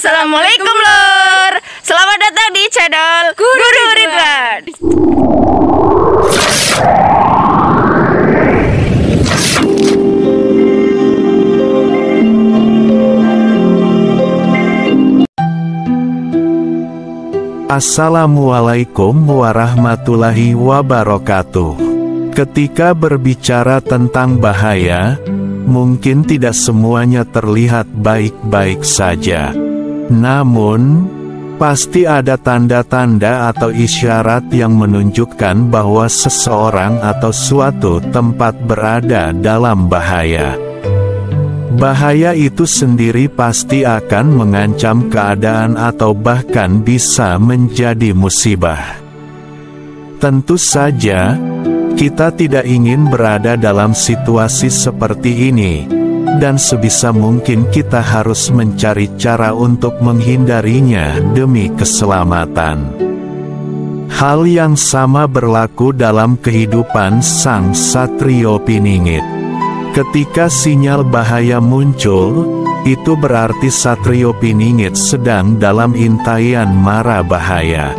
Assalamualaikum lor. Selamat datang di channel Guru Ridwan. Assalamualaikum warahmatullahi wabarakatuh. Ketika berbicara tentang bahaya, mungkin tidak semuanya terlihat baik-baik saja. Namun, pasti ada tanda-tanda atau isyarat yang menunjukkan bahwa seseorang atau suatu tempat berada dalam bahaya. Bahaya itu sendiri pasti akan mengancam keadaan atau bahkan bisa menjadi musibah. Tentu saja, kita tidak ingin berada dalam situasi seperti ini, dan sebisa mungkin kita harus mencari cara untuk menghindarinya demi keselamatan. Hal yang sama berlaku dalam kehidupan sang Satrio Piningit. Ketika sinyal bahaya muncul, itu berarti Satrio Piningit sedang dalam intaian mara bahaya.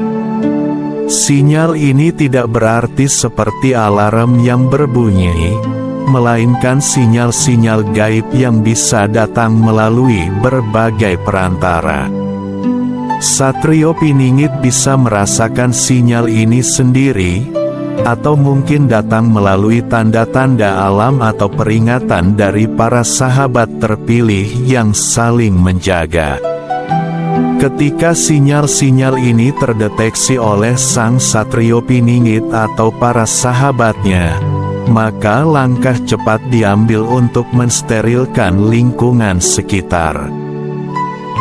Sinyal ini tidak berarti seperti alarm yang berbunyi, melainkan sinyal-sinyal gaib yang bisa datang melalui berbagai perantara. Satrio Piningit bisa merasakan sinyal ini sendiri, atau mungkin datang melalui tanda-tanda alam atau peringatan dari para sahabat terpilih yang saling menjaga. Ketika sinyal-sinyal ini terdeteksi oleh sang Satrio Piningit atau para sahabatnya, maka langkah cepat diambil untuk mensterilkan lingkungan sekitar.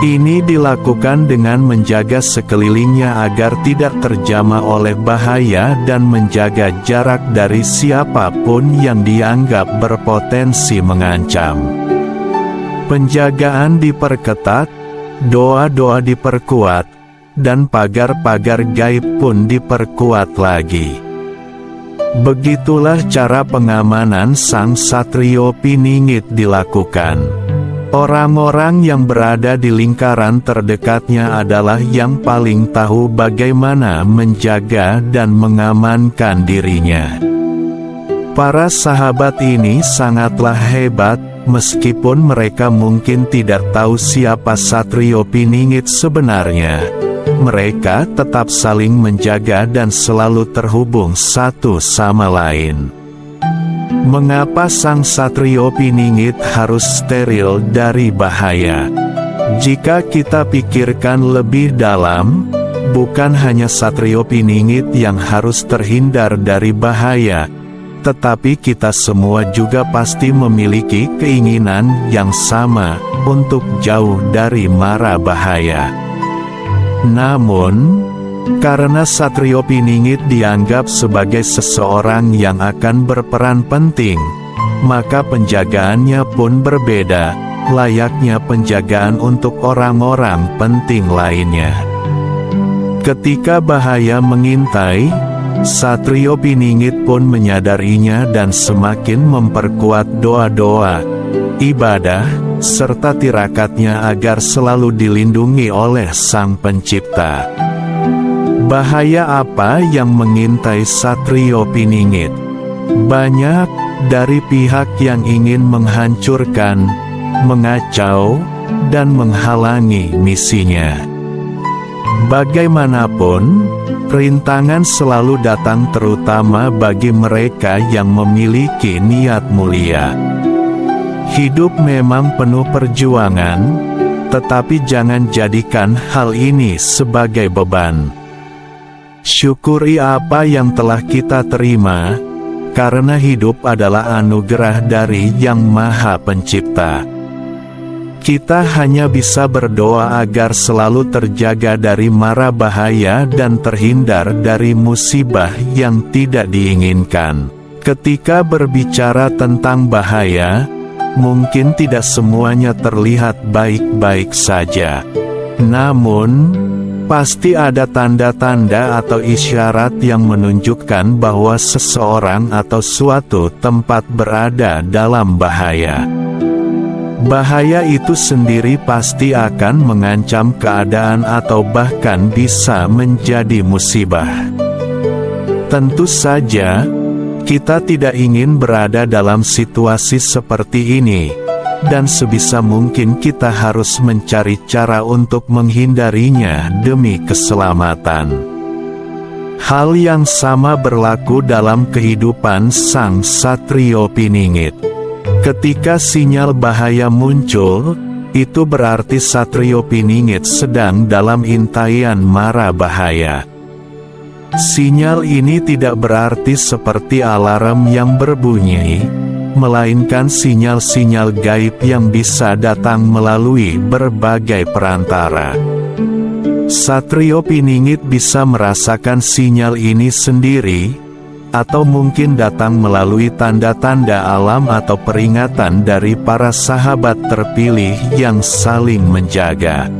Ini dilakukan dengan menjaga sekelilingnya agar tidak terjamah oleh bahaya dan menjaga jarak dari siapapun yang dianggap berpotensi mengancam. Penjagaan diperketat, doa-doa diperkuat, dan pagar-pagar gaib pun diperkuat lagi. Begitulah cara pengamanan sang Satrio Piningit dilakukan. Orang-orang yang berada di lingkaran terdekatnya adalah yang paling tahu bagaimana menjaga dan mengamankan dirinya. Para sahabat ini sangatlah hebat, meskipun mereka mungkin tidak tahu siapa Satrio Piningit sebenarnya. Mereka tetap saling menjaga dan selalu terhubung satu sama lain. Mengapa sang Satrio Piningit harus steril dari bahaya? Jika kita pikirkan lebih dalam, bukan hanya Satrio Piningit yang harus terhindar dari bahaya, tetapi kita semua juga pasti memiliki keinginan yang sama untuk jauh dari mara bahaya. Namun, karena Satrio Piningit dianggap sebagai seseorang yang akan berperan penting, maka penjagaannya pun berbeda, layaknya penjagaan untuk orang-orang penting lainnya. Ketika bahaya mengintai, Satrio Piningit pun menyadarinya dan semakin memperkuat doa-doa, ibadah, serta tirakatnya agar selalu dilindungi oleh Sang Pencipta. Bahaya apa yang mengintai Satrio Piningit? Banyak dari pihak yang ingin menghancurkan, mengacau, dan menghalangi misinya. Bagaimanapun, rintangan selalu datang terutama bagi mereka yang memiliki niat mulia. Hidup memang penuh perjuangan, tetapi jangan jadikan hal ini sebagai beban. Syukuri apa yang telah kita terima, karena hidup adalah anugerah dari Yang Maha Pencipta. Kita hanya bisa berdoa agar selalu terjaga dari mara bahaya dan terhindar dari musibah yang tidak diinginkan. Ketika berbicara tentang bahaya, mungkin tidak semuanya terlihat baik-baik saja. Namun, pasti ada tanda-tanda atau isyarat yang menunjukkan bahwa seseorang atau suatu tempat berada dalam bahaya. Bahaya itu sendiri pasti akan mengancam keadaan atau bahkan bisa menjadi musibah. Tentu saja, kita tidak ingin berada dalam situasi seperti ini, dan sebisa mungkin kita harus mencari cara untuk menghindarinya demi keselamatan. Hal yang sama berlaku dalam kehidupan sang Satrio Piningit. Ketika sinyal bahaya muncul, itu berarti Satrio Piningit sedang dalam intaian mara bahaya. Sinyal ini tidak berarti seperti alarm yang berbunyi, melainkan sinyal-sinyal gaib yang bisa datang melalui berbagai perantara. Satrio Piningit bisa merasakan sinyal ini sendiri, atau mungkin datang melalui tanda-tanda alam atau peringatan dari para sahabat terpilih yang saling menjaga.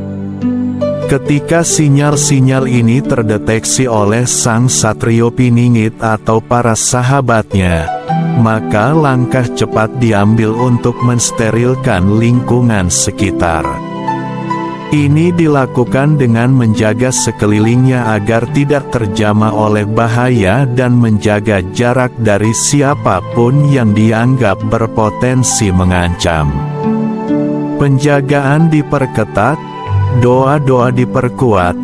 Ketika sinyal-sinyal ini terdeteksi oleh sang Satrio Piningit atau para sahabatnya, maka langkah cepat diambil untuk mensterilkan lingkungan sekitar. Ini dilakukan dengan menjaga sekelilingnya agar tidak terjamah oleh bahaya dan menjaga jarak dari siapapun yang dianggap berpotensi mengancam. Penjagaan diperketat, doa-doa diperkuat,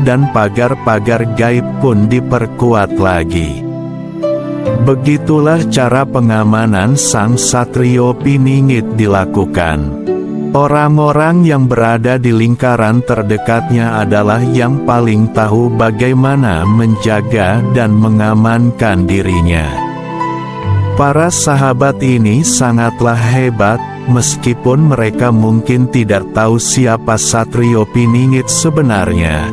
dan pagar-pagar gaib pun diperkuat lagi. Begitulah cara pengamanan sang Satrio Piningit dilakukan. Orang-orang yang berada di lingkaran terdekatnya adalah yang paling tahu bagaimana menjaga dan mengamankan dirinya. Para sahabat ini sangatlah hebat, meskipun mereka mungkin tidak tahu siapa Satrio Piningit sebenarnya.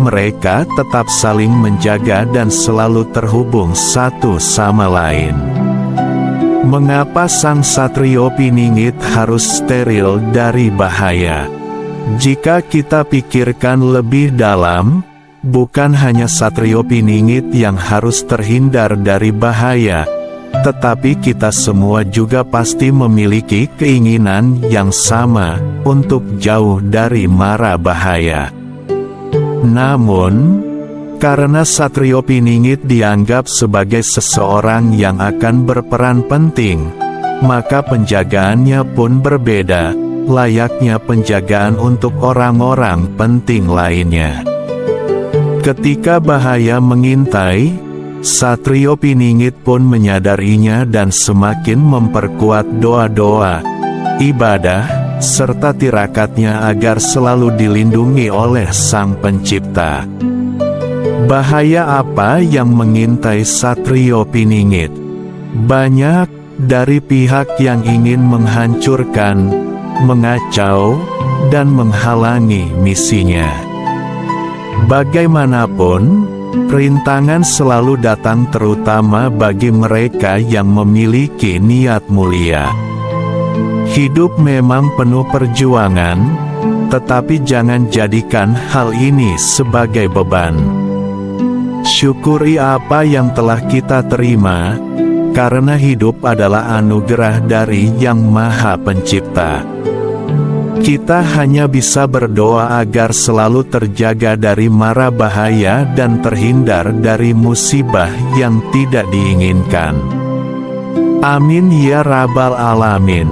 Mereka tetap saling menjaga dan selalu terhubung satu sama lain. Mengapa sang Satrio Piningit harus steril dari bahaya? Jika kita pikirkan lebih dalam, bukan hanya Satrio Piningit yang harus terhindar dari bahaya, tetapi kita semua juga pasti memiliki keinginan yang sama untuk jauh dari mara bahaya. Namun, karena Satrio Piningit dianggap sebagai seseorang yang akan berperan penting, maka penjagaannya pun berbeda, layaknya penjagaan untuk orang-orang penting lainnya. Ketika bahaya mengintai, Satrio Piningit pun menyadarinya dan semakin memperkuat doa-doa, ibadah, serta tirakatnya agar selalu dilindungi oleh Sang Pencipta. Bahaya apa yang mengintai Satrio Piningit? Banyak dari pihak yang ingin menghancurkan, mengacau, dan menghalangi misinya. Bagaimanapun, rintangan selalu datang terutama bagi mereka yang memiliki niat mulia. Hidup memang penuh perjuangan, tetapi jangan jadikan hal ini sebagai beban. Syukuri apa yang telah kita terima, karena hidup adalah anugerah dari Yang Maha Pencipta. Kita hanya bisa berdoa agar selalu terjaga dari mara bahaya dan terhindar dari musibah yang tidak diinginkan. Amin ya Rabbal Alamin.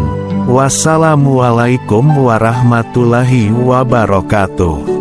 Wassalamualaikum warahmatullahi wabarakatuh.